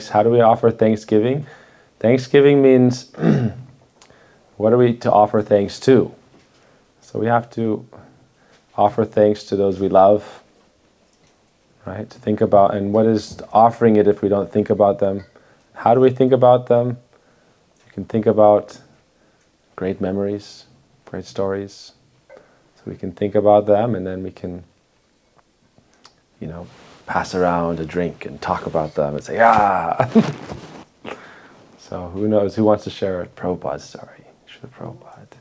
How do we offer thanksgiving? Thanksgiving means, what are we to offer thanks to? So we have to offer thanks to those we love, right? To think about, and what is offering it if we don't think about them? How do we think about them? You can think about great memories, great stories. So we can think about them, and then we can, pass around a drink and talk about them and say, ah! So who knows, who wants to share a Prabhupada story? Srila Prabhupada.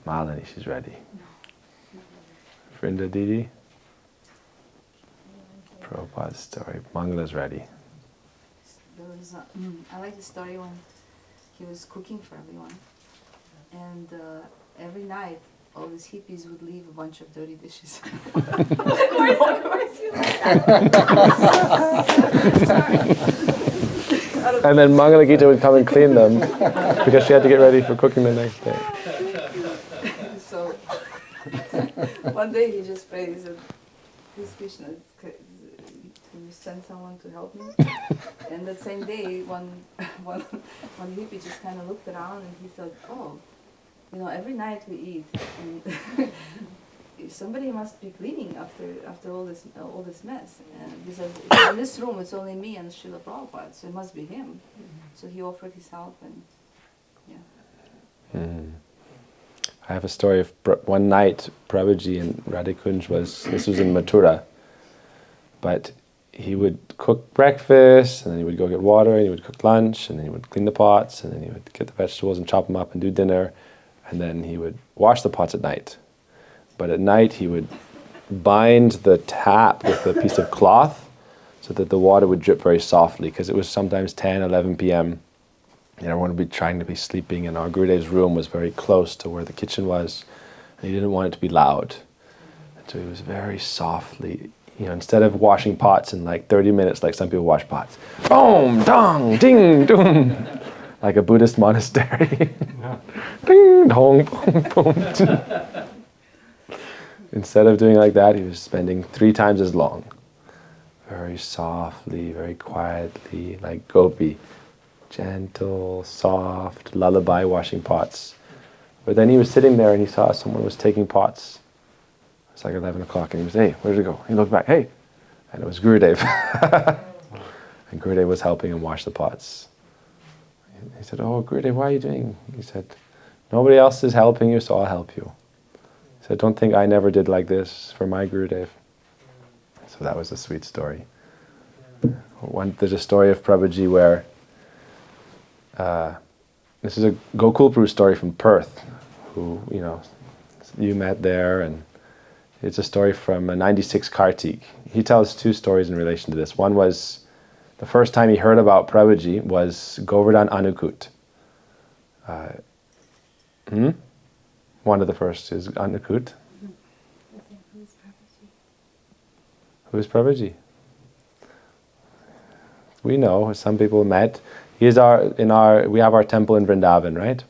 Malini, she's ready. Vrinda Didi. Prabhupada's story. Mangala's ready. I like the story when he was cooking for everyone. And every night, all these hippies would leave a bunch of dirty dishes. Of course you like that. And then Mangala Gita would come and clean them because she had to get ready for cooking the next day. So one day he just prayed, he said, "Please Krishna, can you send someone to help me?" And that same day, one hippie just kind of looked around and he said, "Oh, every night we eat, and somebody must be cleaning after all this mess." And he says, "In this room, it's only me and Srila Prabhupada, so it must be him." So he offered his help, and I have a story of one night Prabhuji and Radhikunj this was in Mathura, but he would cook breakfast, and then he would go get water, and he would cook lunch, and then he would clean the pots, and then he would get the vegetables and chop them up and do dinner, and then he would wash the pots at night. But at night he would bind the tap with a piece of cloth so that the water would drip very softly, because it was sometimes 10, 11 p.m. and everyone would be trying to be sleeping, and our Gurudev's room was very close to where the kitchen was, and he didn't want it to be loud. And so he was very softly, instead of washing pots in like 30 minutes like some people wash pots, boom, dong, ding, doom, like a Buddhist monastery. Ding, dong, boom, boom. Instead of doing like that, he was spending 3 times as long. Very softly, very quietly, like gopi. Gentle, soft, lullaby washing pots. But then he was sitting there and he saw someone was taking pots. It's like 11 o'clock and he was, "Hey, where did it go?" He looked back, "Hey!" And it was Gurudev. And Gurudev was helping him wash the pots. He said, "Oh, Gurudev, why are you doing?" He said, "Nobody else is helping you, so I'll help you." He said, "Don't think I never did like this for my Gurudev." So that was a sweet story. There's a story of Prabhuji where, this is a Gokul Prabhu story from Perth, who, you met there, and it's a story from 96 Kartik. He tells 2 stories in relation to this. One was, the first time he heard about Prabhuji was Govardhan Anukut. One of the first is Anukut. Who is Prabhuji? We know, some people met. We have our temple in Vrindavan, right?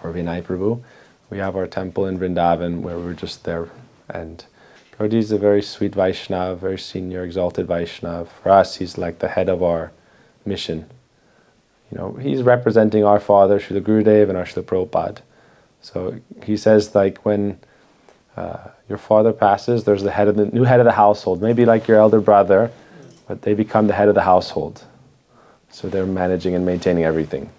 For Vinay Prabhu. We have our temple in Vrindavan where we're just there. And Prabhuji is a very sweet Vaishnava, very senior, exalted Vaishnava. For us, he's like the head of our mission. He's representing our father, Srila Gurudev, and our Srila Prabhupada. So he says, like, when your father passes, there's the new head of the household, maybe like your elder brother, but they become the head of the household. So they're managing and maintaining everything.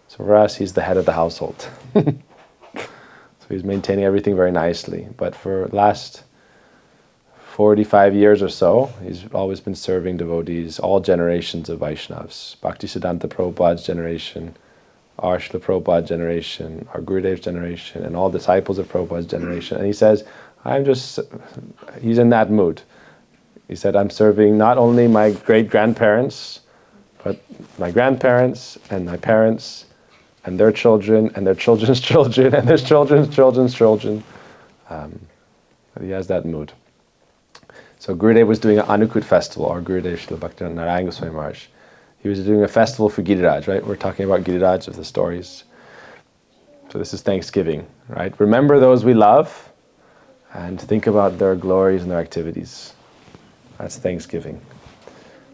So for us, he's the head of the household. So he's maintaining everything very nicely. But for the last 45 years or so, he's always been serving devotees, all generations of Vaishnavas. Bhaktisiddhanta Prabhupada's generation, our Srila Prabhupada generation, our Gurudev's generation, and all disciples of Prabhupada's generation. And he says, he's in that mood. He said, I'm serving not only my great-grandparents, but my grandparents and my parents and their children and their children's children and their children's children's children. He has that mood. So Gurudev was doing an Anukut festival, or Gurudev Srila Bhaktivinoda Narayan Goswami Maharaj. He was doing a festival for Giriraj, right? We're talking about Giriraj of the stories. So this is Thanksgiving, right? Remember those we love and think about their glories and their activities. That's Thanksgiving.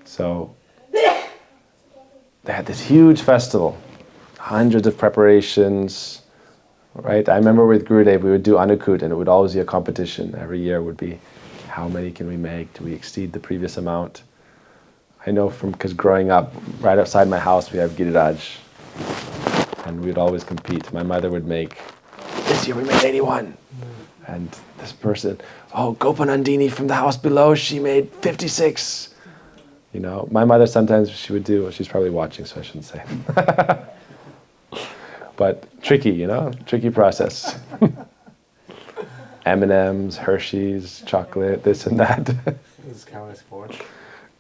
So they had this huge festival, hundreds of preparations, right? I remember with Gurudev, we would do Anukut, and it would always be a competition. Every year would be, how many can we make? Do we exceed the previous amount? I know because growing up, right outside my house, we have Giriraj, and we'd always compete. My mother would make, this year we made 81. And this person, oh, Gopanandini from the house below, she made 56. You know, my mother sometimes she would do, she's probably watching, so I shouldn't say. But tricky, you know, tricky process. M&Ms, Hershey's, chocolate, this and that. This count as 4.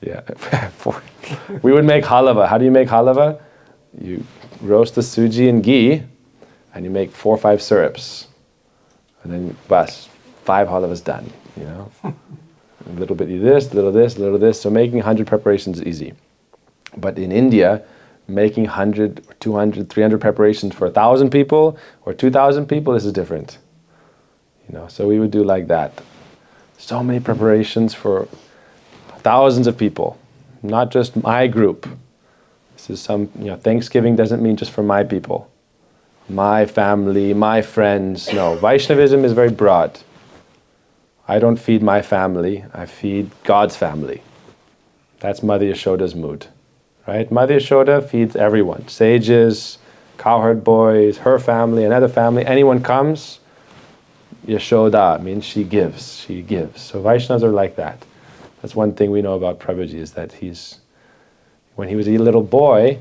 Yeah, 4. We would make halava. How do you make halava? You roast the suji in ghee, and you make 4 or 5 syrups. And then, bas, 5 halavas done, you know? A little bit of this, a little this, a little this. So making 100 preparations is easy. But in India, making 100, 200, 300 preparations for 1,000 people or 2,000 people, this is different. You know, so we would do like that. So many preparations for thousands of people, not just my group. This is Thanksgiving doesn't mean just for my people, my family, my friends. No, Vaishnavism is very broad. I don't feed my family, I feed God's family. That's Mother Yashoda's mood, right? Mother Yashoda feeds everyone, sages, cowherd boys, her family, another family, anyone comes, Yashoda means she gives. So Vaishnavas are like that. That's one thing we know about Prabhuji is that when he was a little boy,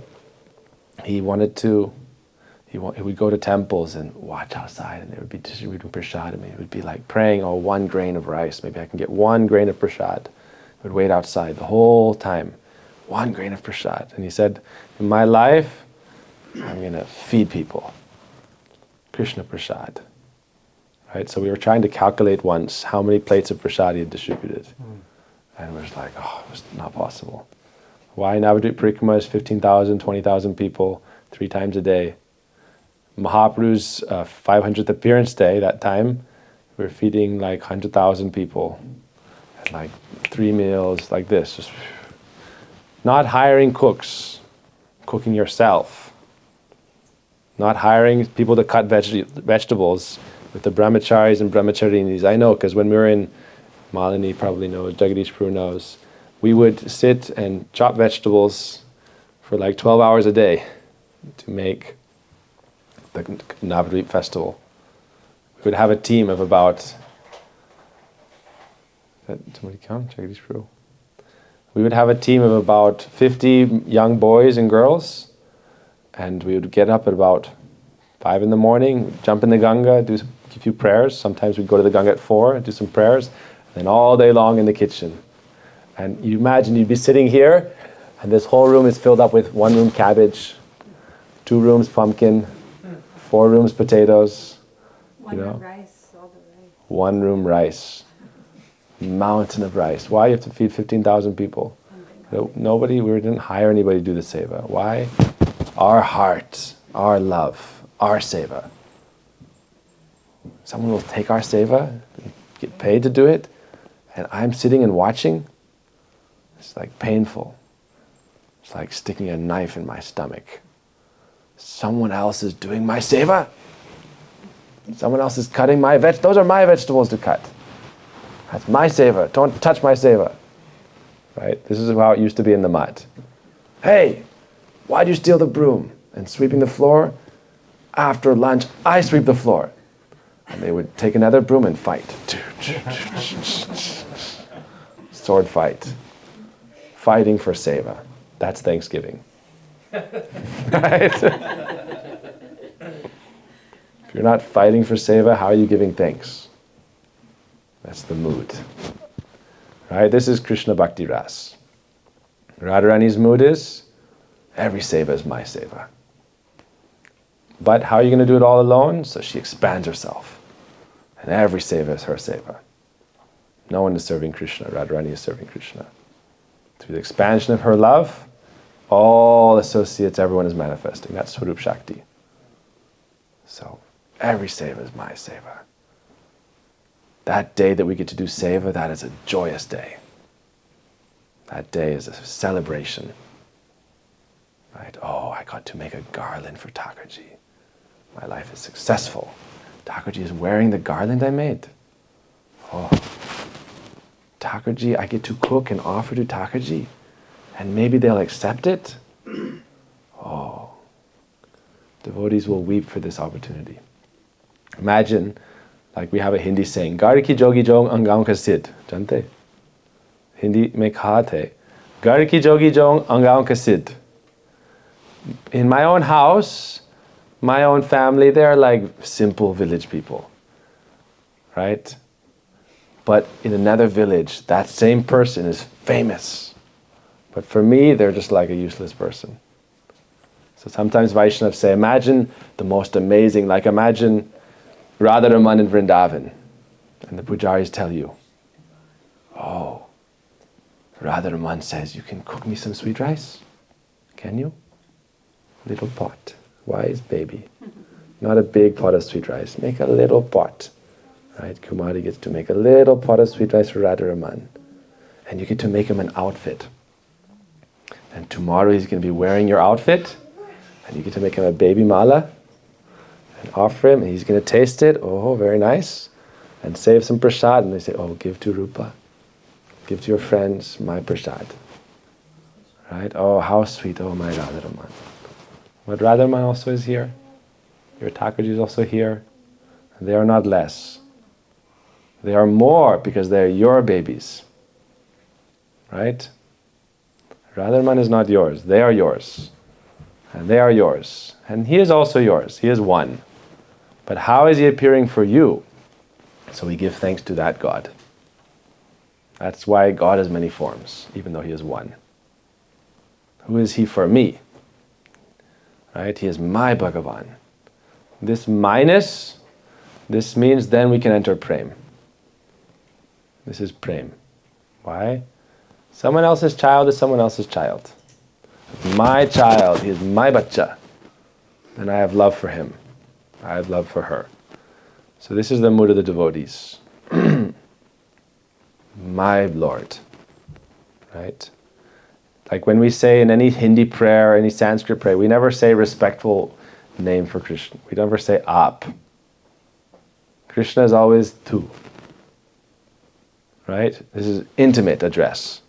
he would go to temples and watch outside, and they would be distributing prasadam. He would be like praying, 1 grain of rice, maybe I can get 1 grain of prasad. He would wait outside the whole time, 1 grain of prasad. And he said, in my life, I'm going to feed people. Krishna prasad. Right? So we were trying to calculate once how many plates of prasad he had distributed. And it was like, it was not possible. Why Navadvip Parikrama is 15,000, 20,000 people, 3 times a day. Mahaprabhu's 500th appearance day, that time, we were feeding like 100,000 people. And like 3 meals, like this. Just not hiring cooks, cooking yourself. Not hiring people to cut vegetables with the brahmacharis and brahmacharinis. I know, because when we were in Malini probably knows, Jagadish Prabhu knows, we would sit and chop vegetables for like 12 hours a day to make the Navadvip festival. We would have a team of about, somebody count? Jagadish Prabhu. We would have a team of about 50 young boys and girls, and we would get up at about 5 in the morning, jump in the Ganga, do a few prayers. Sometimes we'd go to the Ganga at 4 and do some prayers, and then all day long in the kitchen. And you imagine you'd be sitting here, and this whole room is filled up with 1 room cabbage, 2 rooms pumpkin, 4 rooms potatoes. 1 room rice, all the rice. 1 room rice. Mountain of rice. Why you have to feed 15,000 people? We didn't hire anybody to do the seva. Why? Our heart, our love, our seva. Someone will take our seva, get paid to do it, and I'm sitting and watching. It's like painful. It's like sticking a knife in my stomach. Someone else is doing my seva. Someone else is cutting my vegetables. Those are my vegetables to cut. That's my seva. Don't touch my seva. Right? This is how it used to be in the mat. Hey, why'd you steal the broom? And sweeping the floor? After lunch, I sweep the floor. And they would take another broom and fight. Sword fight. Fighting for seva. That's Thanksgiving. Right? If you're not fighting for seva, how are you giving thanks? That's the mood. Right? This is Krishna Bhakti Ras. Radharani's mood is, every seva is my seva. But how are you going to do it all alone? So she expands herself. And every seva is her seva. No one is serving Krishna. Radharani is serving Krishna. Through the expansion of her love, all associates, everyone is manifesting. That's Swarup Shakti. So every seva is my seva. That day that we get to do seva, that is a joyous day. That day is a celebration. Right? got to make a garland for Thakurji. My life is successful. Thakurji is wearing the garland I made. Oh, Thakurji, I get to cook and offer to Thakurji, and maybe they'll accept it. Oh, devotees will weep for this opportunity. Imagine, like we have a Hindi saying, Gar ki jogi jong angaon ka sid. Jante? Hindi mein kahat hai. Gar ki jogi jong angaon ka sid. In my own house, my own family, they're like simple village people. Right? But in another village, that same person is famous. But for me, they're just like a useless person. So sometimes Vaishnavas say, imagine the most amazing, like imagine Radharaman in Vrindavan. And the pujaris tell you, oh, Radharaman says, you can cook me some sweet rice? Can you? Little pot. Wise baby. Not a big pot of sweet rice. Make a little pot. Right? Kumari gets to make a little pot of sweet rice for Radharaman. And you get to make him an outfit. And tomorrow he's going to be wearing your outfit. And you get to make him a baby mala. And offer him. And he's going to taste it. Oh, very nice. And save some prasad. And they say, oh, give to Rupa. Give to your friends my prasad. Right? Oh, how sweet. Oh, my Radharaman. But Radharaman also is here. Your Thakurji is also here. They are not less. They are more because they are your babies. Right? Radharaman is not yours. They are yours. And they are yours. And he is also yours. He is one. But how is he appearing for you? So we give thanks to that God. That's why God has many forms, even though he is one. Who is he for me? Right? He is my Bhagavan. This minus, this means then we can enter Prem. This is Prem. Why? Someone else's child is someone else's child. My child, he is my bacha. Then I have love for him. I have love for her. So this is the mood of the devotees. My Lord. Right? Like when we say in any Hindi prayer, any Sanskrit prayer, we never say respectful name for Krishna. We never say Aap. Krishna is always Tu. Right? This is intimate address.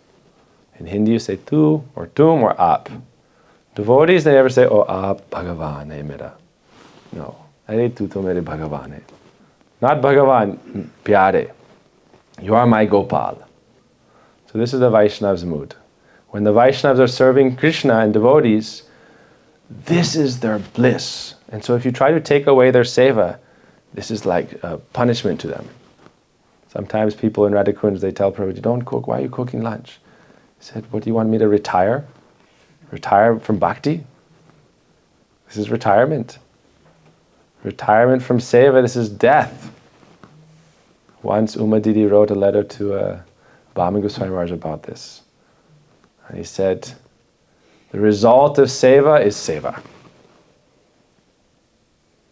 In Hindi you say Tu or Tum or Aap. Devotees, they never say, oh Aap Bhagavan hai mera. No. Arey Tu to mere Bhagavan hai. Not Bhagavan, Pyare. You are my Gopal. So this is the Vaishnav's mood. When the Vaishnavas are serving Krishna and devotees, this is their bliss. And so if you try to take away their seva, this is like a punishment to them. Sometimes people in Radhakunj, they tell Prabhuji, don't cook, why are you cooking lunch? He said, what, do you want me to retire? Retire from bhakti? This is retirement. Retirement from seva, this is death. Once Uma Didi wrote a letter to Bhami Goswami Maharaj about this. And he said, the result of seva is seva.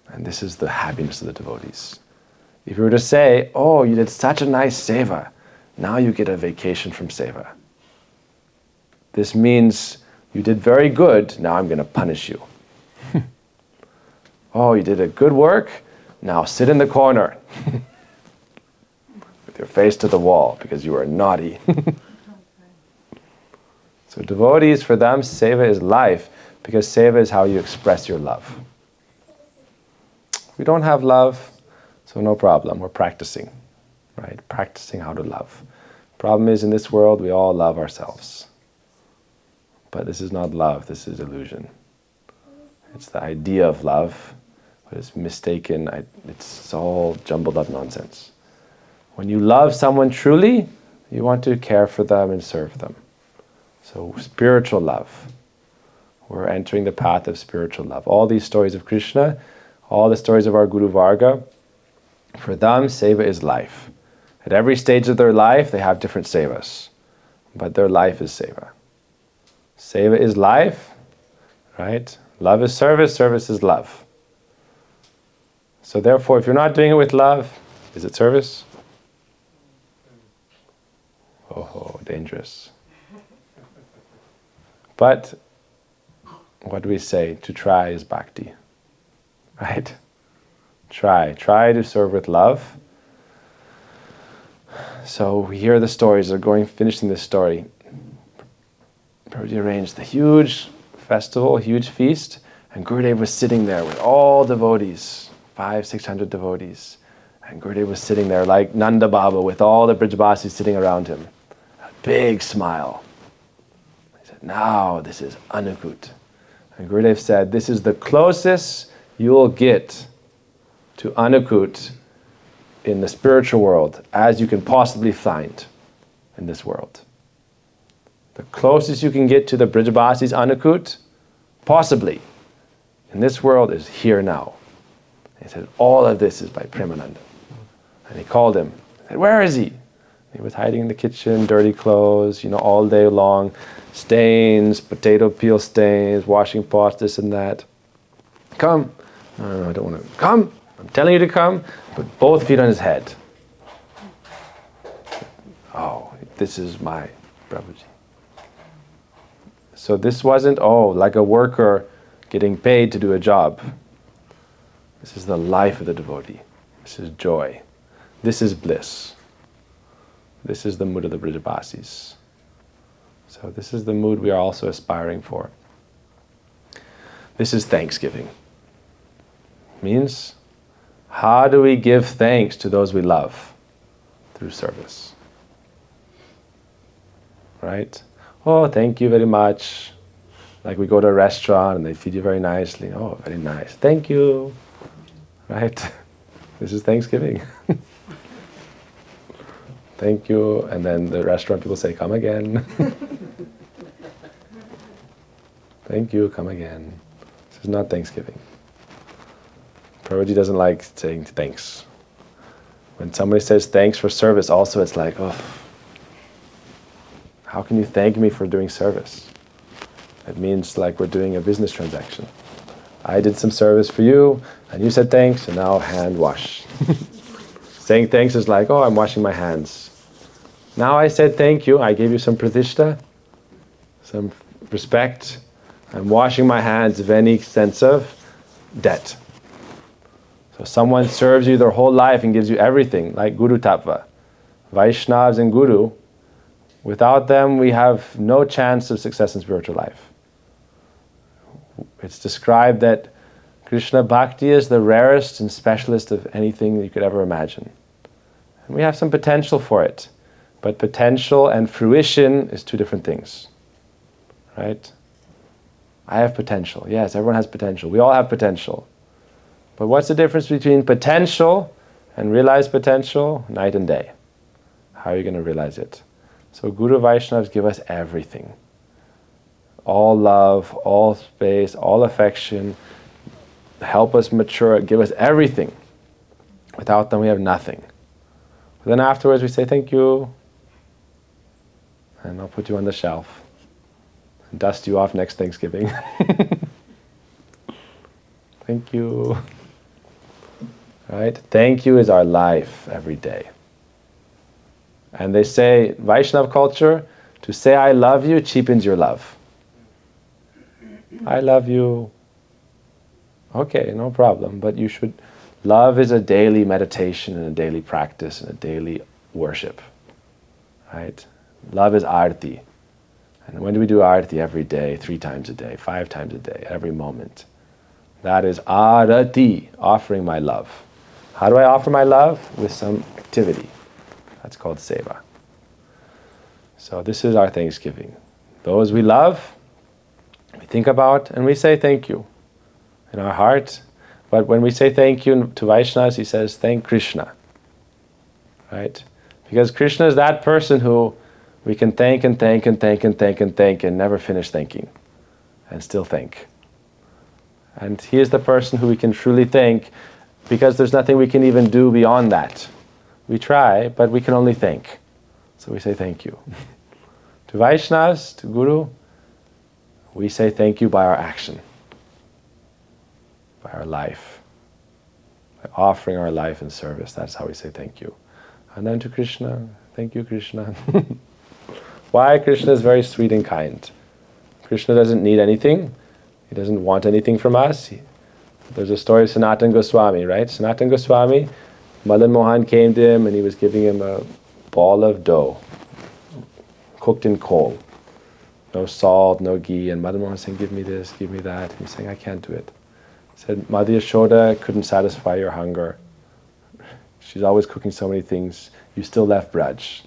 And this is the happiness of the devotees. If you were to say, oh, you did such a nice seva, now you get a vacation from seva. This means you did very good, now I'm going to punish you. Oh, you did a good work, now sit in the corner. With your face to the wall because you were naughty. So devotees, for them, seva is life, because seva is how you express your love. We don't have love, so no problem, we're practicing, right? Practicing how to love. Problem is, in this world, we all love ourselves. But this is not love, this is illusion. It's the idea of love, but it's mistaken, it's all jumbled up nonsense. When you love someone truly, you want to care for them and serve them. So spiritual love. We're entering the path of spiritual love. All these stories of Krishna, all the stories of our Guru Varga, for them, seva is life. At every stage of their life, they have different sevas. But their life is seva. Seva is life, right? Love is service, service is love. So therefore, if you're not doing it with love, is it service? Oh, dangerous. But what do we say? To try is bhakti, right? Try to serve with love. So we hear the stories. They're finishing this story. Prabhuji arranged the huge festival, huge feast, and Gurudev was sitting there with all devotees, 500-600 devotees. And Gurudev was sitting there like Nanda Baba with all the Brijbasis sitting around him. A big smile. He said, now this is Anukut. And Gurudev said, this is the closest you'll get to Anukut in the spiritual world as you can possibly find in this world. The closest you can get to the Brijbasis Anukut, possibly, in this world is here now. He said, all of this is by Premananda. And he called him. He said, where is he? He was hiding in the kitchen, dirty clothes, all day long, stains, potato peel stains, washing pots, this and that. Come. No, I don't want to. Come. I'm telling you to come. Put both feet on his head. Oh, this is my Prabhuji. So this wasn't, like a worker getting paid to do a job. This is the life of the devotee. This is joy. This is bliss. This is the mood of the Brijbasis. So this is the mood we are also aspiring for. This is thanksgiving. Means, how do we give thanks to those we love? Through service. Right? Oh, thank you very much. Like we go to a restaurant and they feed you very nicely. Oh, very nice. Thank you. Right? This is Thanksgiving. Thank you. And then the restaurant people say, come again. Thank you, come again. This is not Thanksgiving. Prabhuji doesn't like saying thanks. When somebody says thanks for service, also it's like, how can you thank me for doing service? It means like we're doing a business transaction. I did some service for you, and you said thanks, and now hand wash. Saying thanks is like, I'm washing my hands. Now I said thank you, I gave you some pratishtha, some respect. I'm washing my hands of any sense of debt. So someone serves you their whole life and gives you everything, like Guru Tattva. Vaishnavas and Guru, without them we have no chance of success in spiritual life. It's described that Krishna Bhakti is the rarest and specialist of anything that you could ever imagine. And we have some potential for it. But potential and fruition is two different things. Right? I have potential. Yes, everyone has potential. We all have potential. But what's the difference between potential and realized potential? Night and day. How are you going to realize it? So Guru Vaishnavas give us everything. All love, all space, all affection, help us mature, give us everything. Without them we have nothing. But then afterwards we say thank you, and I'll put you on the shelf and dust you off next Thanksgiving. Thank you. Right? Thank you is our life every day. And they say, Vaishnav culture, to say I love you cheapens your love. I love you. Okay, no problem. But you should, love is a daily meditation and a daily practice and a daily worship. Right? Love is arti. And when do we do arti? Every day, 3 times a day, 5 times a day, every moment. That is arati, offering my love. How do I offer my love? With some activity. That's called seva. So this is our Thanksgiving. Those we love, we think about, and we say thank you in our heart. But when we say thank you to Vaishnavas, he says, thank Krishna. Right? Because Krishna is that person who we can thank and thank and thank and thank and thank and never finish thanking. And still thank. And he is the person who we can truly thank, because there's nothing we can even do beyond that. We try, but we can only thank. So we say thank you. To Vaishnavas, to Guru, we say thank you by our action, by our life, by offering our life in service. That's how we say thank you. And then to Krishna, thank you, Krishna. Why? Krishna is very sweet and kind. Krishna doesn't need anything. He doesn't want anything from us. There's a story of Sanatana Goswami, right? Sanatana Goswami, Madan Mohan came to him and he was giving him a ball of dough, cooked in coal. No salt, no ghee. And Madan Mohan was saying, give me this, give me that. And he's saying, I can't do it. He said, Mother Yashoda couldn't satisfy your hunger. She's always cooking so many things. You still left Braj.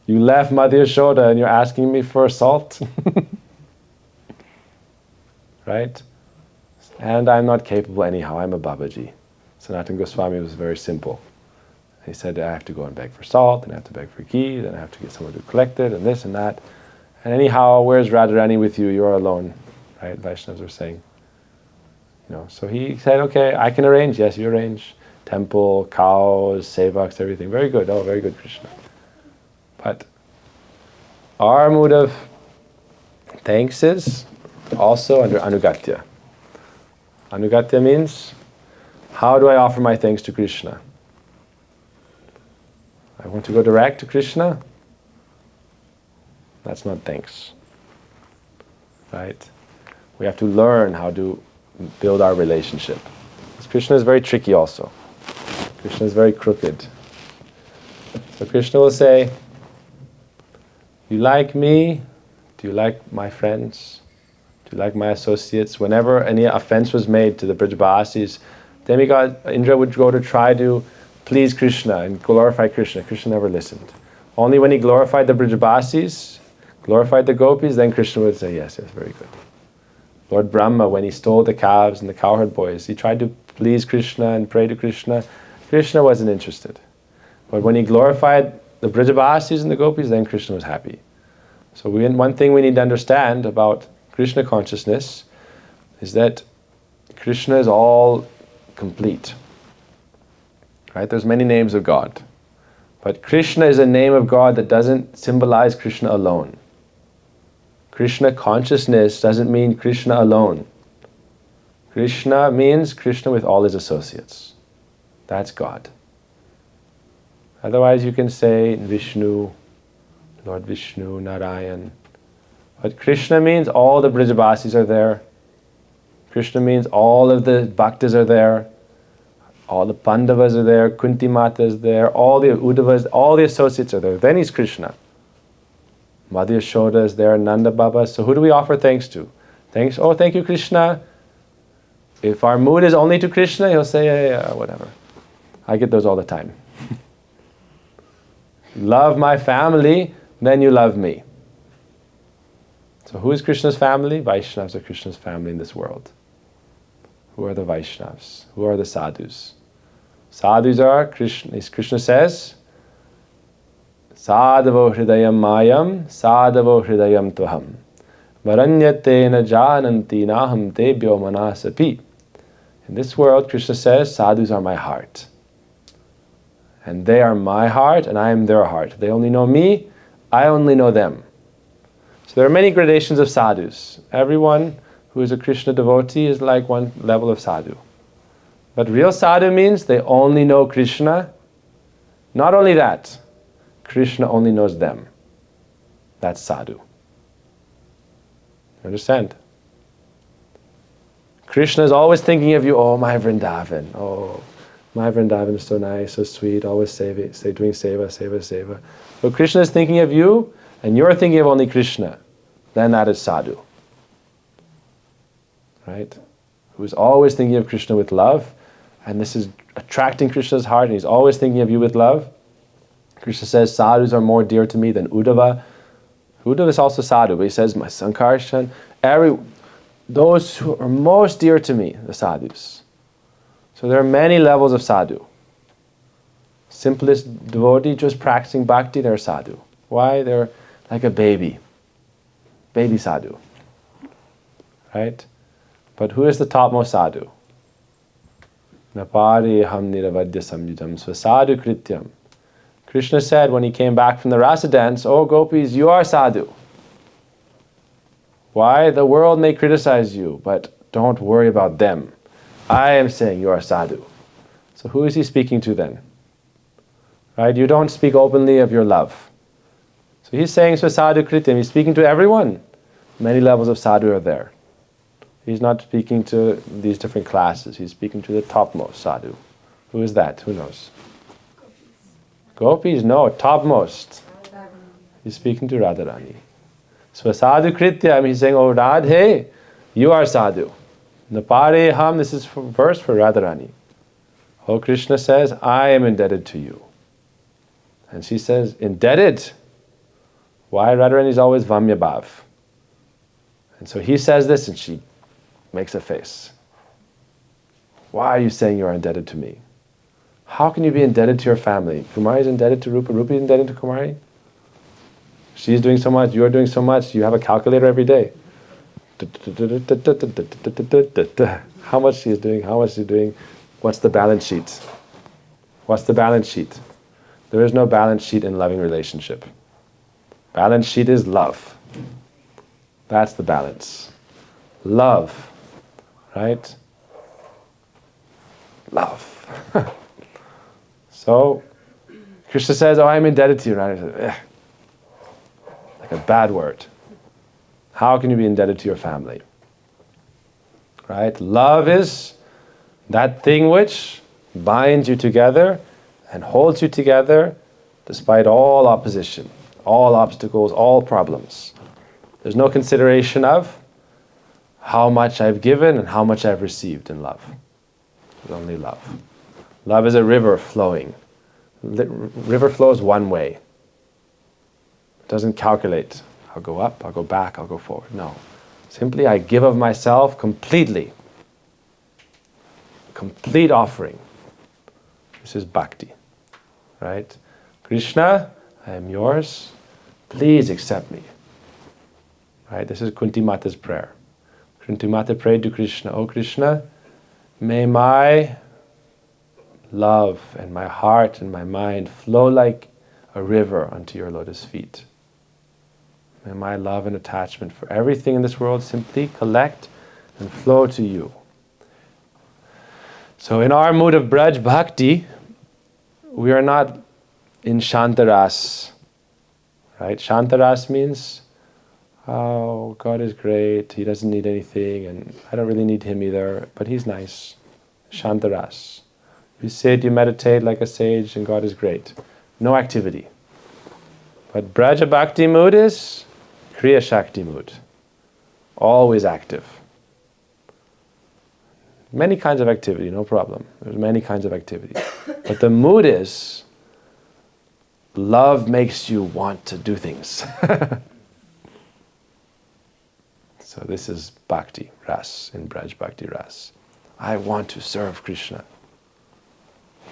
You left Mother Yashoda and you're asking me for salt? Right? And I'm not capable anyhow. I'm a Babaji. Sanatana Goswami was very simple. He said, I have to go and beg for salt, and I have to beg for ghee, then I have to get someone to collect it, and this and that. And anyhow, where's Radharani with you? You're alone. Right? Vaishnavas were saying. So he said, okay, I can arrange. Yes, you arrange. Temple, cows, sevaks, everything. Very good. Oh, very good, Krishna. But our mood of thanks is also under Anugatya. Anugatya means, how do I offer my thanks to Krishna? I want to go direct to Krishna? That's not thanks. Right? We have to learn how to build our relationship. Because Krishna is very tricky also. Krishna is very crooked. So Krishna will say, you like me? Do you like my friends? Do you like my associates? Whenever any offense was made to the Brajavasis, demigod Indra would go to try to please Krishna and glorify Krishna. Krishna never listened. Only when he glorified the Brajavasis, glorified the gopis, then Krishna would say, yes, yes, very good. Lord Brahma, when he stole the calves and the cowherd boys, he tried to please Krishna and pray to Krishna. Krishna wasn't interested. But when he glorified the Brajavasis and the gopis, then Krishna was happy. So one thing we need to understand about Krishna consciousness is that Krishna is all complete. Right? There's many names of God. But Krishna is a name of God that doesn't symbolize Krishna alone. Krishna consciousness doesn't mean Krishna alone. Krishna means Krishna with all his associates. That's God. Otherwise you can say Vishnu, Lord Vishnu, Narayan. But Krishna means all the Brajavasis are there. Krishna means all of the Bhaktas are there. All the Pandavas are there. Kunti Mata is there. All the Uddhavas, all the associates are there. Then he's Krishna. Mother Yashoda is there. Nanda Baba. So who do we offer thanks to? Thanks. Oh, thank you, Krishna. If our mood is only to Krishna, he'll say, yeah, whatever. I get those all the time. Love my family, then you love me. So who is Krishna's family? Vaishnavas are Krishna's family in this world. Who are the Vaishnavas? Who are the sadhus? Sadhus are, Krishna says, Sadhavo hridayam mayam, sadhavo hridayam tvaham. Varanyatena jananti naham tebhyo manasapi. In this world, Krishna says, sadhus are my heart. And they are my heart, and I am their heart. They only know me, I only know them. So there are many gradations of sadhus. Everyone who is a Krishna devotee is like one level of sadhu. But real sadhu means they only know Krishna. Not only that, Krishna only knows them. That's sadhu. You understand? Krishna is always thinking of you, oh, my Vrindavan. Oh, my Vrindavan is so nice, so sweet, always doing seva, seva, seva. So Krishna is thinking of you, and you're thinking of only Krishna. Then that is sadhu. Right? Who is always thinking of Krishna with love, and this is attracting Krishna's heart, and he's always thinking of you with love. Krishna says, sadhus are more dear to me than Uddhava. Uddhava is also sadhu, but he says, my Sankarshan, those who are most dear to me, the sadhus. So there are many levels of sadhu. Simplest devotee just practicing bhakti, they're sadhu. Why? They're like a baby. Baby sadhu. Right? But who is the topmost sadhu? Napari ham niravadya samyudam svasadhu krityam. Krishna said when he came back from the rasa dance, oh gopis, you are sadhu. Why? The world may criticize you, but don't worry about them. I am saying you are sadhu. So who is he speaking to then? Right? You don't speak openly of your love. So he's saying svasadhu krityam. He's speaking to everyone. Many levels of sadhu are there. He's not speaking to these different classes. He's speaking to the topmost sadhu. Who is that? Who knows? Gopis? No, topmost. He's speaking to Radharani. So sadhu kritya, he's saying, oh Radhe, you are sadhu. Napare ham, this is verse for Radharani. Oh, Krishna says, I am indebted to you. And she says, indebted? Why? Radharani is always Vamyabhav. And so he says this and she makes a face. Why are you saying you are indebted to me? How can you be indebted to your family? Kumari is indebted to Rupa, Rupa is indebted to Kumari. She's doing so much, you're doing so much, you have a calculator every day. How much she is doing, how much she's doing, what's the balance sheet? What's the balance sheet? There is no balance sheet in loving relationship. Balance sheet is love. That's the balance. Love, right? Love. So, Krishna says, oh, I'm indebted to you. And I said, like a bad word. How can you be indebted to your family? Right? Love is that thing which binds you together and holds you together despite all opposition, all obstacles, all problems. There's no consideration of how much I've given and how much I've received in love. There's only love. Love is a river flowing. River flows one way. It doesn't calculate. I'll go up, I'll go back, I'll go forward. No. Simply I give of myself completely. Complete offering. This is bhakti. Right? Krishna, I am yours. Please accept me. Right? This is Kunti Mata's prayer. Kunti Mata prayed to Krishna, oh Krishna, may my love and my heart and my mind flow like a river unto your lotus feet. May my love and attachment for everything in this world simply collect and flow to you. So in our mood of Braj Bhakti, we are not in Shantaras. Right? Shantaras means, oh, God is great, He doesn't need anything, and I don't really need Him either, but He's nice. Shantaras. You sit, you meditate like a sage, and God is great. No activity. But Braja Bhakti mood is Kriya Shakti mood. Always active. Many kinds of activity, no problem. There's many kinds of activity. But the mood is, love makes you want to do things. So this is Bhakti Ras, in Braj Bhakti Ras. I want to serve Krishna.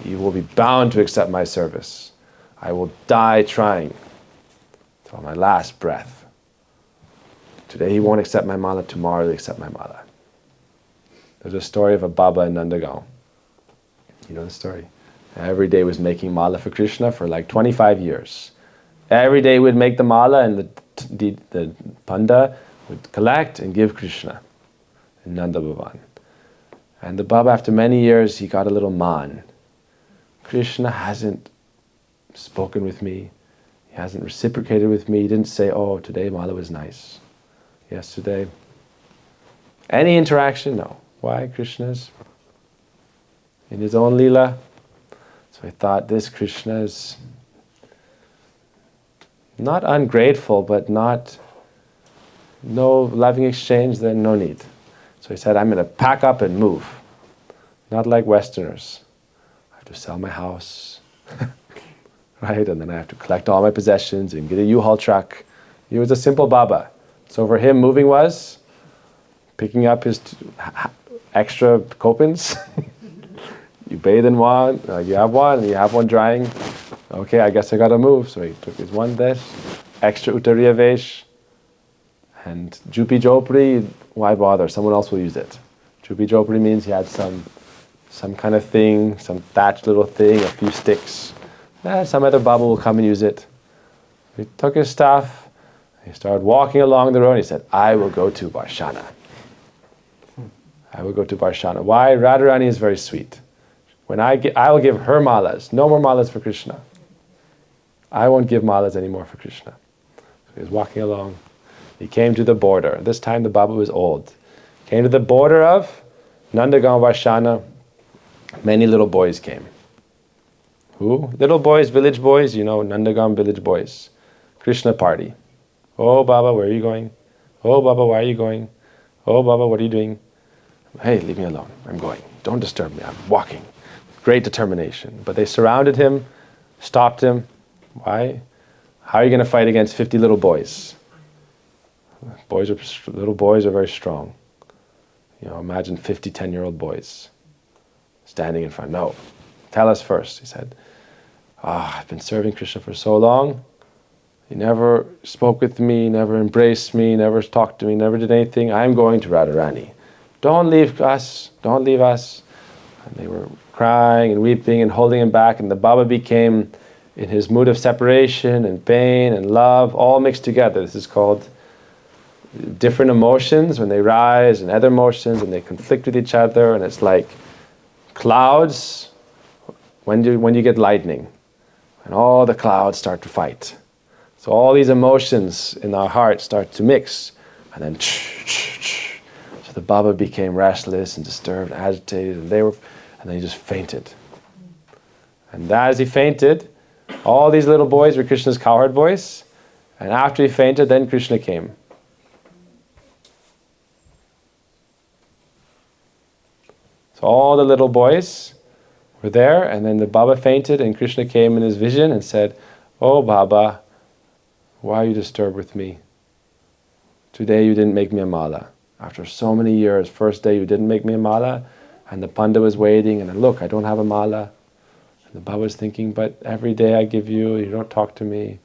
He will be bound to accept my service. I will die trying till my last breath. Today he won't accept my mala, tomorrow he'll accept my mala. There's a story of a Baba in Nandagaon. You know the story? Every day was making mala for Krishna for like 25 years. Every day we'd make the mala and the panda would collect and give Krishna in Nanda Bhavan. And the Baba, after many years, he got a little man. Krishna hasn't spoken with me. He hasn't reciprocated with me. He didn't say, oh, today mala was nice. Yesterday. Any interaction? No. Why? Krishna's in his own Leela. So I thought this Krishna is not ungrateful, but no loving exchange, then no need. So he said, I'm going to pack up and move. Not like Westerners. I have to sell my house, right? And then I have to collect all my possessions and get a U-Haul truck. He was a simple Baba. So for him, moving was picking up his extra kopins. You bathe in one, you have one, and you have one drying. Okay, I guess I gotta move. So he took his one dish, extra uttariya vesh, and jupi jopri, why bother? Someone else will use it. Jupi jopri means he had some kind of thing, some thatched little thing, a few sticks. Some other Baba will come and use it. He took his stuff, he started walking along the road, and he said, I will go to Barshana. I will go to Barshana. Why? Radharani is very sweet. I will give her malas. No more malas for Krishna. I won't give malas anymore for Krishna. So he was walking along. He came to the border. This time the Baba was old. Came to the border of Nandagaon Varshana. Many little boys came. Who? Little boys, village boys, Nandagaon village boys. Krishna party. Oh Baba, where are you going? Oh Baba, why are you going? Oh Baba, what are you doing? Hey, leave me alone. I'm going. Don't disturb me. I'm walking. Great determination. But they surrounded him, stopped him. Why? How are you going to fight against 50 little boys? Little boys are very strong. Imagine 50 10-year-old boys standing in front. No, tell us first. He said, I've been serving Krishna for so long. He never spoke with me, never embraced me, never talked to me, never did anything. I'm going to Radharani. Don't leave us. Don't leave us. And they were crying and weeping and holding him back. And the Baba became in his mood of separation and pain and love, all mixed together. This is called different emotions when they rise, and other emotions, and they conflict with each other, and it's like clouds when you get lightning, and all the clouds start to fight. So all these emotions in our heart start to mix, and then so the Baba became restless and disturbed, agitated, and then he just fainted. And as he fainted, all these little boys were Krishna's cowherd boys, and after he fainted, then Krishna came. So all the little boys were there, and then the Baba fainted, and Krishna came in his vision and said, "Oh Baba, why are you disturbed with me? Today you didn't make me a mala. After so many years, first day you didn't make me a mala, and the Panda was waiting, and then look, I don't have a mala." And the Baba was thinking, "But every day I give you, you don't talk to me."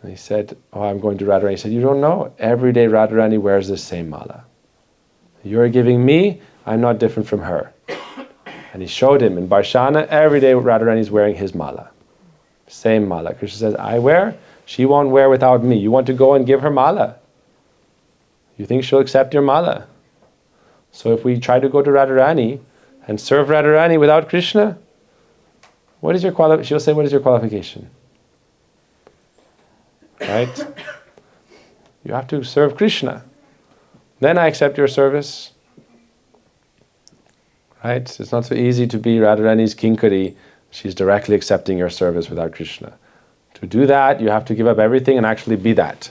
And he said, "Oh, I'm going to Radharani." He said, "You don't know, every day Radharani wears the same mala. You're giving me, I'm not different from her." And he showed him in Barshana, every day Radharani is wearing his mala. Same mala. Krishna says, "I wear, she won't wear without me. You want to go and give her mala? You think she'll accept your mala?" So if we try to go to Radharani and serve Radharani without Krishna, what is your she'll say, "What is your qualification?" Right? You have to serve Krishna. Then I accept your service. Right? It's not so easy to be Radharani's kinkari. She's directly accepting your service without Krishna. To do that, you have to give up everything and actually be that.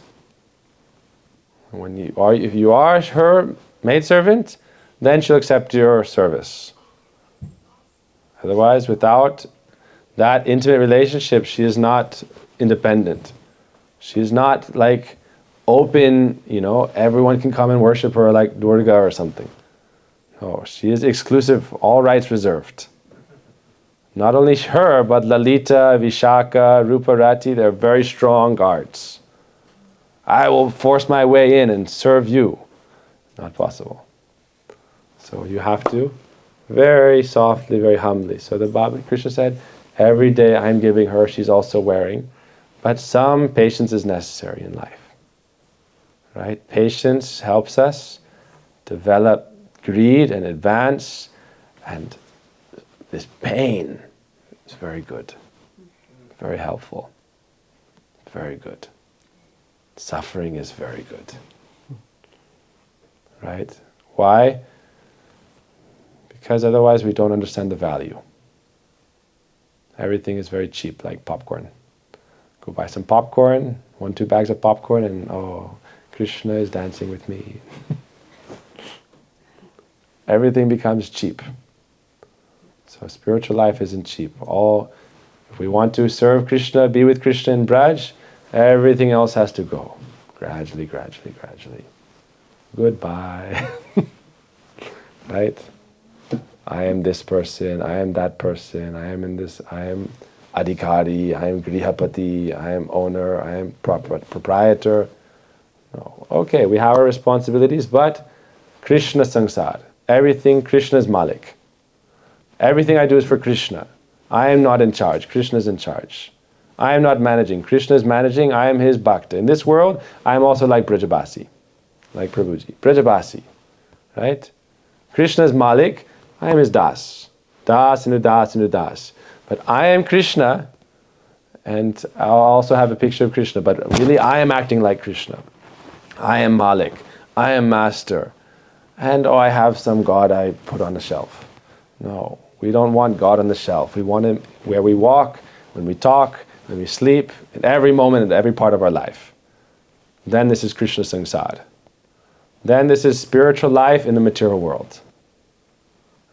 If you are her maidservant, then she'll accept your service. Otherwise, without that intimate relationship, she is not independent. She is not like open, everyone can come and worship her like Durga or something. No, she is exclusive, all rights reserved. Not only her, but Lalita, Vishaka, Ruparati, they're very strong guards. I will force my way in and serve you. Not possible. So you have to very softly, very humbly. So the Baba Krishna said, every day I'm giving her, she's also wearing. But some patience is necessary in life. Right? Patience helps us develop greed and advance, and this pain is very good, very helpful, very good. Suffering is very good. Right? Why? Because otherwise we don't understand the value. Everything is very cheap, like popcorn. Go buy some popcorn, 1-2 bags of popcorn, and Krishna is dancing with me. Everything becomes cheap. So spiritual life isn't cheap. If we want to serve Krishna, be with Krishna in Braj, everything else has to go. Gradually, gradually, gradually. Goodbye. Right? I am this person, I am that person, I am adhikari, I am grihapati, I am owner, I am proprietor. No. Okay, we have our responsibilities, but Krishna sangsar. Everything Krishna is Malik. Everything I do is for Krishna. I am not in charge. Krishna is in charge. I am not managing. Krishna is managing. I am his bhakta. In this world, I am also like Brajabasi, like Prabhuji. Brajabasi, right? Krishna is Malik. I am his das. Das and das and das. But I am Krishna, and I'll also have a picture of Krishna, but really I am acting like Krishna. I am Malik. I am master. And I have some God I put on the shelf. No, we don't want God on the shelf. We want Him where we walk, when we talk, when we sleep, in every moment, in every part of our life. Then this is Krishna Sangsar. Then this is spiritual life in the material world.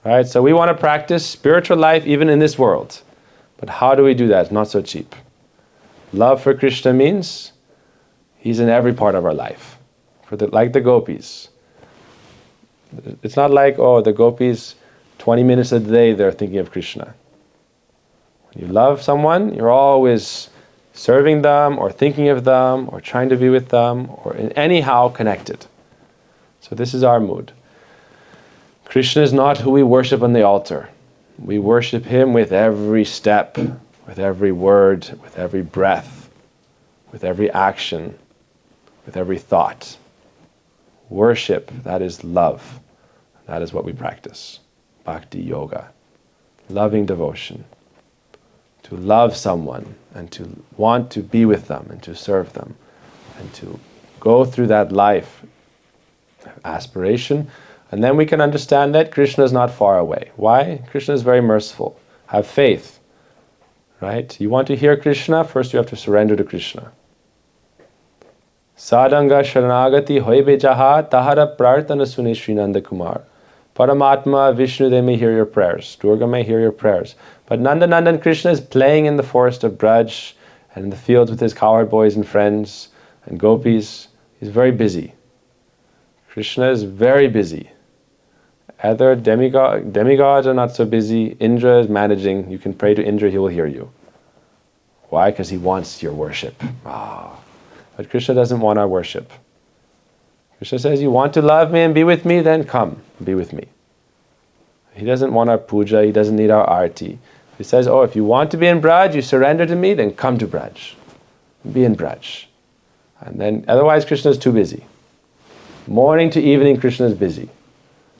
Right? So we want to practice spiritual life even in this world. But how do we do that? It's not so cheap. Love for Krishna means He's in every part of our life. Like the gopis. It's not like, the gopis, 20 minutes a day they're thinking of Krishna. When you love someone, you're always serving them or thinking of them or trying to be with them or in anyhow connected. So this is our mood. Krishna is not who we worship on the altar. We worship Him with every step, with every word, with every breath, with every action, with every thought. Worship, that is love. That is what we practice. Bhakti yoga. Loving devotion. To love someone and to want to be with them and to serve them and to go through that life aspiration. And then we can understand that Krishna is not far away. Why? Krishna is very merciful. Have faith. Right? You want to hear Krishna, first you have to surrender to Krishna. Sadanga Sharanagati Hoibe Jaha Tahara Prarthana Sune Srinanda Kumar. Paramatma, Vishnu, they may hear your prayers. Durga may hear your prayers. But Nandanandan Krishna is playing in the forest of Braj and in the fields with his cowherd boys and friends and gopis. He's very busy. Krishna is very busy. Other demigods are not so busy. Indra is managing. You can pray to Indra, he will hear you. Why? Because he wants your worship. But Krishna doesn't want our worship. Krishna says, you want to love me and be with me, then come, be with me. He doesn't want our puja, he doesn't need our arti. He says, if you want to be in Braj, you surrender to me, then come to Braj. Be in Braj. And then, otherwise Krishna is too busy. Morning to evening, Krishna is busy.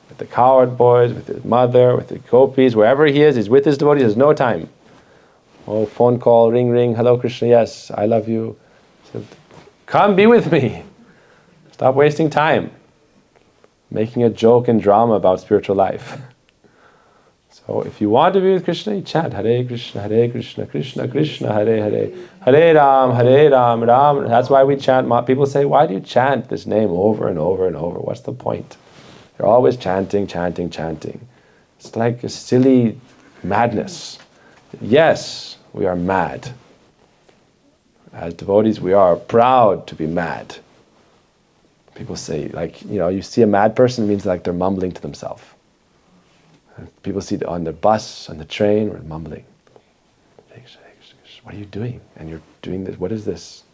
With the cowherd boys, with his mother, with the gopis, wherever he is, he's with his devotees, there's no time. Phone call, ring, ring, hello Krishna, yes, I love you. So, come be with me. Stop wasting time making a joke and drama about spiritual life. So if you want to be with Krishna, you chant Hare Krishna, Krishna Krishna, Hare Hare, Hare Ram, Ram. That's why we chant. People say, why do you chant this name over and over and over? What's the point? You're always chanting. It's like a silly madness. Yes, we are mad. As devotees, we are proud to be mad. People say, you see a mad person, it means like they're mumbling to themselves. People see on the bus, on the train, we're mumbling. What are you doing? And you're doing this. What is this?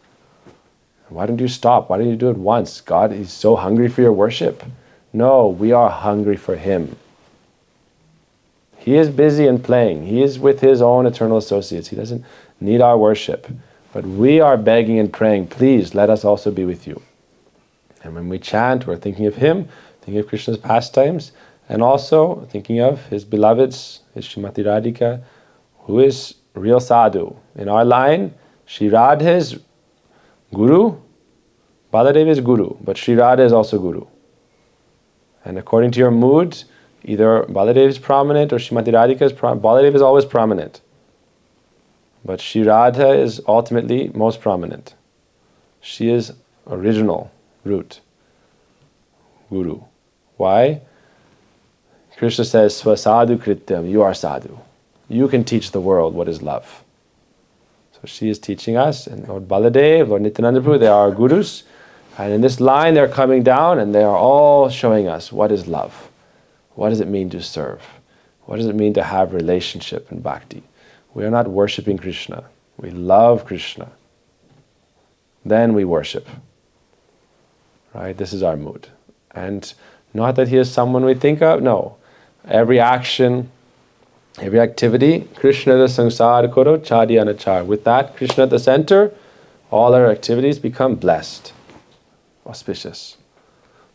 Why don't you stop? Why don't you do it once? God is so hungry for your worship. No, we are hungry for Him. He is busy and playing. He is with His own eternal associates. He doesn't need our worship. But we are begging and praying, please let us also be with you. And when we chant, we're thinking of Him, thinking of Krishna's pastimes, and also thinking of His beloveds, His Srimati Radhika, who is real sadhu. In our line, Shri Radha is Guru, Baladev is Guru, but Shri Radha is also Guru. And according to your mood, either Baladev is prominent or Srimati Radhika is prominent. Baladev is always prominent. But Shri Radha is ultimately most prominent. She is original root, Guru. Why? Krishna says, Swasadhu krityam, you are sadhu. You can teach the world what is love. So she is teaching us, and Lord Baladev, Lord Nityananda Prabhu, they are our gurus. And in this line they're coming down and they are all showing us what is love. What does it mean to serve? What does it mean to have relationship and bhakti? We are not worshipping Krishna. We love Krishna. Then we worship. Right? This is our mood. And not that He is someone we think of. No. Every action, every activity, Krishna the sangsar karo chadi anachar. With that, Krishna at the center, all our activities become blessed, auspicious.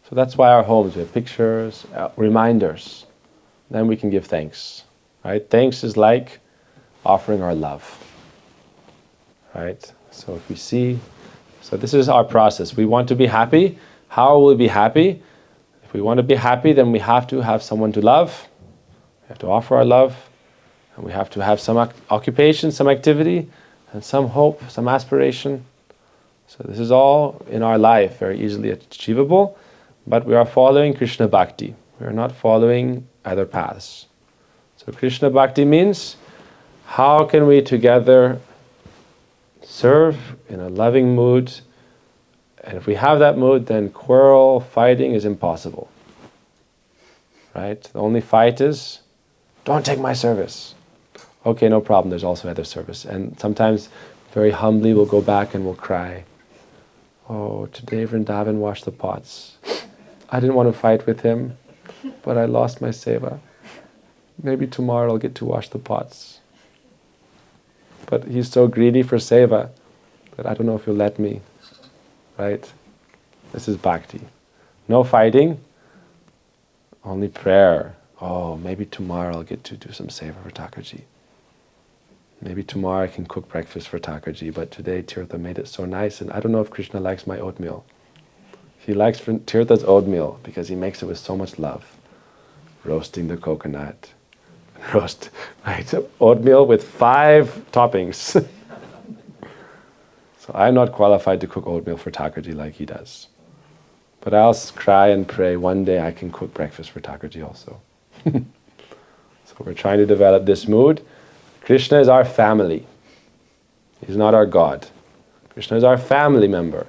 So that's why our homes, we have pictures, reminders. Then we can give thanks. Right? Thanks is like offering our love. Right? So if we see, so this is our process. We want to be happy, How will we be happy? If we want to be happy, then we have to have someone to love. We have to offer our love. And we have to have some occupation, some activity, and some hope, some aspiration. So this is all in our life very easily achievable, but we are following Krishna Bhakti. We are not following other paths. So Krishna Bhakti means, how can we together serve in a loving mood? And if we have that mood, then quarrel, fighting is impossible. Right? The only fight is, don't take my service. Okay, no problem, there's also other service. And sometimes, very humbly, we'll go back and we'll cry. Oh, today Vrindavan washed the pots. I didn't want to fight with him, but I lost my seva. Maybe tomorrow I'll get to wash the pots. But he's so greedy for seva that I don't know if he'll let me. Right? This is bhakti. No fighting, only prayer. Oh, maybe tomorrow I'll get to do some seva for Thakurji. Maybe tomorrow I can cook breakfast for Thakurji, but today Tirtha made it so nice, and I don't know if Krishna likes my oatmeal. He likes Tirtha's oatmeal because he makes it with so much love. Roasting the coconut. Right? Oatmeal with 5 toppings. So I'm not qualified to cook oatmeal for Thakurji like he does. But I'll cry and pray, one day I can cook breakfast for Thakurji also. So we're trying to develop this mood. Krishna is our family. He's not our God. Krishna is our family member.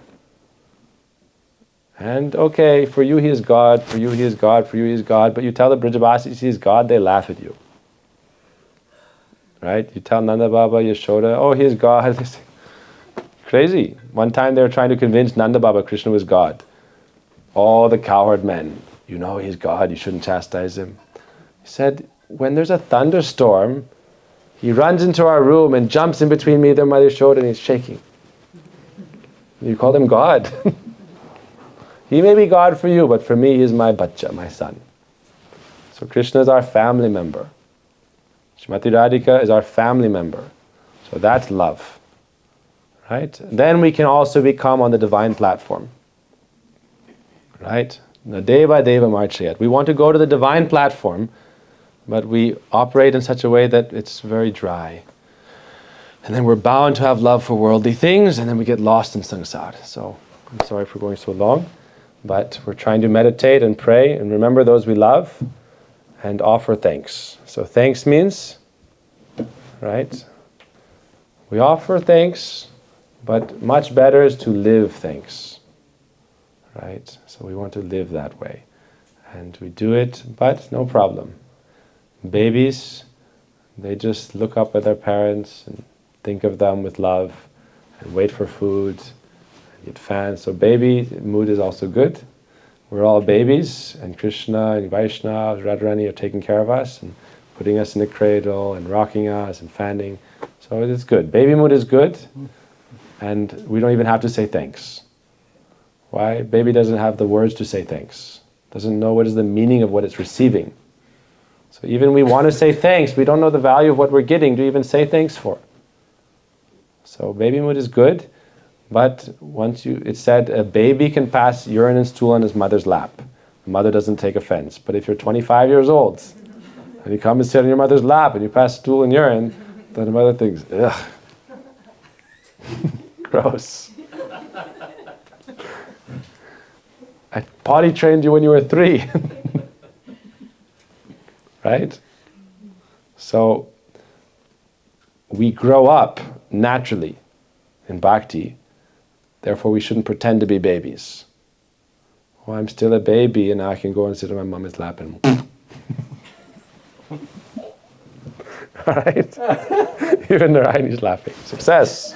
And okay, for you he is God, for you he is God, for you he is God, but you tell the Brijabasis he is God, they laugh at you. Right? You tell Nanda Baba, Yashoda, oh he is God. Crazy. One time they were trying to convince Nanda Baba Krishna was God. All the cowherd men, you know he's God, you shouldn't chastise him. He said, when there's a thunderstorm, he runs into our room and jumps in between me and Mother Yashoda and he's shaking. You call him God. He may be God for you, but for me he is my bachcha, my son. So Krishna is our family member. Srimati Radhika is our family member. So that's love. Right? Then we can also become on the divine platform. Right? Nadeva Deva Marchayat. We want to go to the divine platform, but we operate in such a way that it's very dry. And then we're bound to have love for worldly things, and then we get lost in samsara. So, I'm sorry for going so long, but we're trying to meditate and pray and remember those we love and offer thanks. So thanks means, right? We offer thanks, but much better is to live thanks. Right? So we want to live that way. And we do it, but no problem. Babies, they just look up at their parents and think of them with love and wait for food and get fans. So baby mood is also good. We're all babies, and Krishna and Vaishnavas, Radharani are taking care of us and putting us in the cradle and rocking us and fanning. So it's good. Baby mood is good, and we don't even have to say thanks. Why? Baby doesn't have the words to say thanks. Doesn't know what is the meaning of what it's receiving. So even we want to say thanks, we don't know the value of what we're getting to even say thanks for. So baby mood is good, but it's said a baby can pass urine and stool on his mother's lap. The mother doesn't take offense. But if you're 25 years old and you come and sit on your mother's lap and you pass stool and urine, then the mother thinks, ugh, gross. I potty trained you when you were 3. Right? So we grow up naturally in bhakti, therefore we shouldn't pretend to be babies. Oh, I'm still a baby and now I can go and sit on my mommy's lap and alright? Even Narayani's laughing. Success!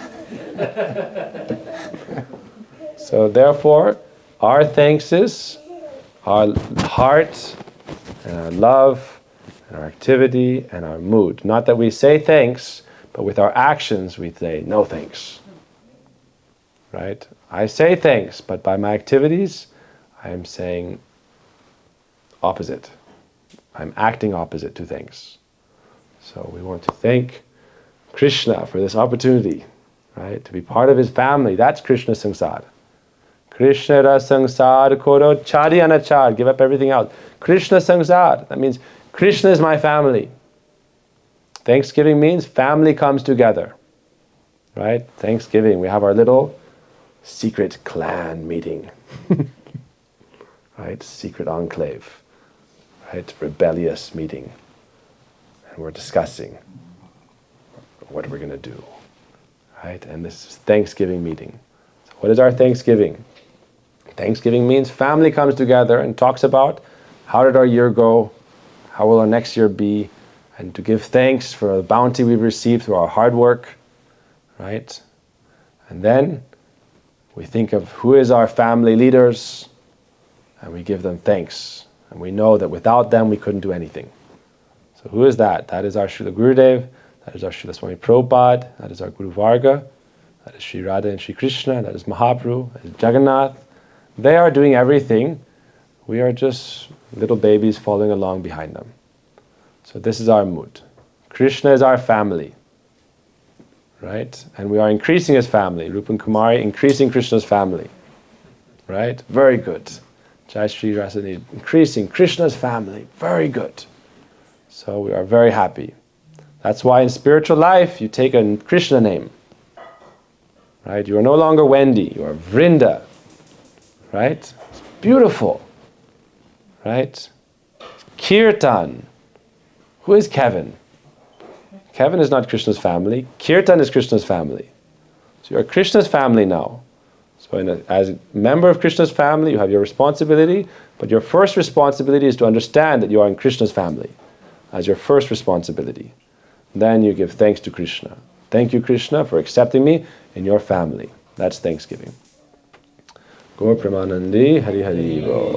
So therefore, our thanks is our heart and our love and our activity and our mood. Not that we say thanks, but with our actions we say no thanks. Right? I say thanks, but by my activities, I am saying opposite. I'm acting opposite to thanks. So we want to thank Krishna for this opportunity, right? To be part of his family. That's Krishna Samsara. Krishna ra sangsar koro chari anachar. Give up everything else. Krishna sangsar. That means Krishna is my family. Thanksgiving means family comes together. Right? Thanksgiving. We have our little secret clan meeting. Right? Secret enclave. Right? Rebellious meeting. And we're discussing what we're going to do. Right? And this is Thanksgiving meeting. So what is our Thanksgiving? Thanksgiving means family comes together and talks about how did our year go, how will our next year be, and to give thanks for the bounty we've received through our hard work, right? And then we think of who is our family leaders, and we give them thanks. And we know that without them we couldn't do anything. So who is that? That is our Srila Gurudev, that is our Srila Swami Prabhupada, that is our Guru Varga, that is Sri Radha and Sri Krishna, that is Mahaprabhu, that is Jagannath. They are doing everything. We are just little babies following along behind them. So this is our mood. Krishna is our family, right? And we are increasing his family. Rupa and Kumari increasing Krishna's family, right? Very good. Jai Shri Rasani increasing Krishna's family. Very good. So we are very happy. That's why in spiritual life you take a Krishna name, right? You are no longer Wendy. You are Vrinda. Right? It's beautiful. Right? Kirtan. Who is Kevin? Kevin is not Krishna's family. Kirtan is Krishna's family. So you are Krishna's family now. So as a member of Krishna's family, you have your responsibility, but your first responsibility is to understand that you are in Krishna's family as your first responsibility. Then you give thanks to Krishna. Thank you, Krishna, for accepting me in your family. That's Thanksgiving. Gaur Premanandi Hari Hari Bo.